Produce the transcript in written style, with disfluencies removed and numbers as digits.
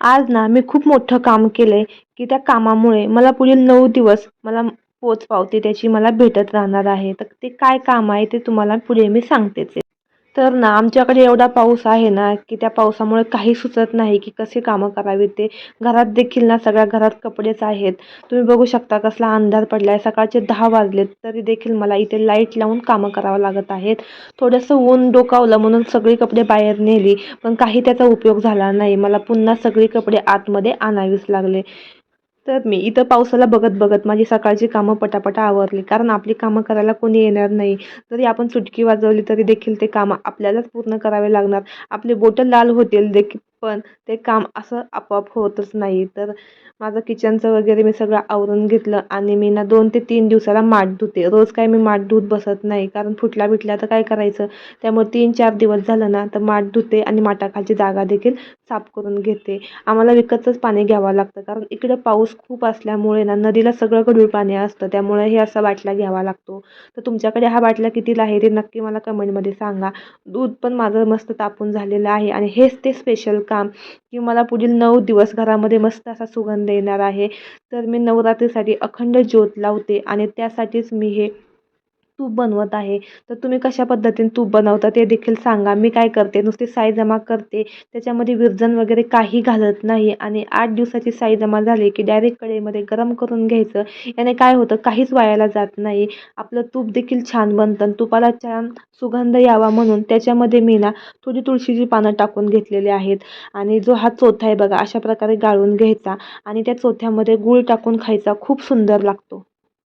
आज ना मी खूप मोठं काम केलंय, की त्या कामामुळे मला पुढील 9 दिवस मला पोचपावती त्याची मला भेटत राहणार आहे. तर ते काय काम आहे ते तुम्हाला पुढे मी सांगतेच आहे. तर ना आमच्याकडे एवढा पाऊस आहे ना, की त्या पावसामुळे काही सुचत नाही, की कशी कामं करावीत ते. घरात देखील ना सगळ्या घरात कपडेच आहेत. तुम्ही बघू शकता कसला अंधार पडलाय. सकाळचे 10 वाजलेत तरी देखील मला इथे लाईट लावून कामं करावं लागत आहेत. थोडंसं ऊन डोकावलं म्हणून सगळी कपडे बाहेर नेली, पण काही त्याचा उपयोग झाला नाही. मला पुन्हा सगळी कपडे आतमध्ये आणावीच लागले. तर मी इथं पावसाला बघत-बघत माझी सकाळची कामं पटापटा आवरली. कारण आपली कामं करायला कोणी येणार नाही. जरी आपण चुटकी वाजवली तरी देखील ते काम आपल्यालाच पूर्ण करावे लागणार. आपली बोटं लाल होतील देखील, पण ते काम असं आपोआप होतच नाही. तर माझं किचनचं वगैरे मी सगळं आवरून घेतलं आणि मी ना 2 ते 3 दिवसाला माठ धुते. रोज काय मी माठ धुत बसत नाही. कारण फुटला-बिटला तर काय करायचं? त्यामुळे 3-4 दिवस झालं ना तर माठ धुते आणि माठाखालची जागा देखील साफ करून घेते. आम्हाला विकतचंच पाणी घ्यावं लागतं. कारण इकडे पाऊस खूप असल्यामुळे ना नदीला सगळं गढूळ पाणी असतं. त्यामुळे हे असा बाटला घ्यावा लागतो. तर तुमच्याकडे हा बाटला कितीला आहे ते नक्की मला कमेंटमध्ये सांगा. दूध पण माझं मस्त तापून झालेलं आहे आणि हेच ते स्पेशल काम, की मला पुढील 9 दिवस घरामध्ये मस्त असा सुगंध येणार आहे. तर मी नवरात्रीसाठी अखंड ज्योत लावते आणि त्यासाठीच मी हे तूप बनवत आहे. तर तुम्ही कशा पद्धतीने तूप बनवता ते देखील सांगा. मी काय करते, नुसती साय जमा करते. त्याच्यामध्ये विरजण वगैरे काही घालत नाही आणि 8 दिवसाची साय जमा झाली, की डायरेक्ट कढईमध्ये गरम करून घ्यायचं. याने काय होतं, काहीच वायाला जात नाही. आपलं तूप देखील छान बनतं आणि तुपाला छान सुगंध यावा म्हणून त्याच्यामध्ये मी ना थोडी तुळशीची पानं टाकून घेतलेली आहेत आणि जो हा चोथा आहे बघा, अशा प्रकारे गाळून घ्यायचा आणि त्या चोथ्यामध्ये गूळ टाकून खायचा. खूप सुंदर लागतो.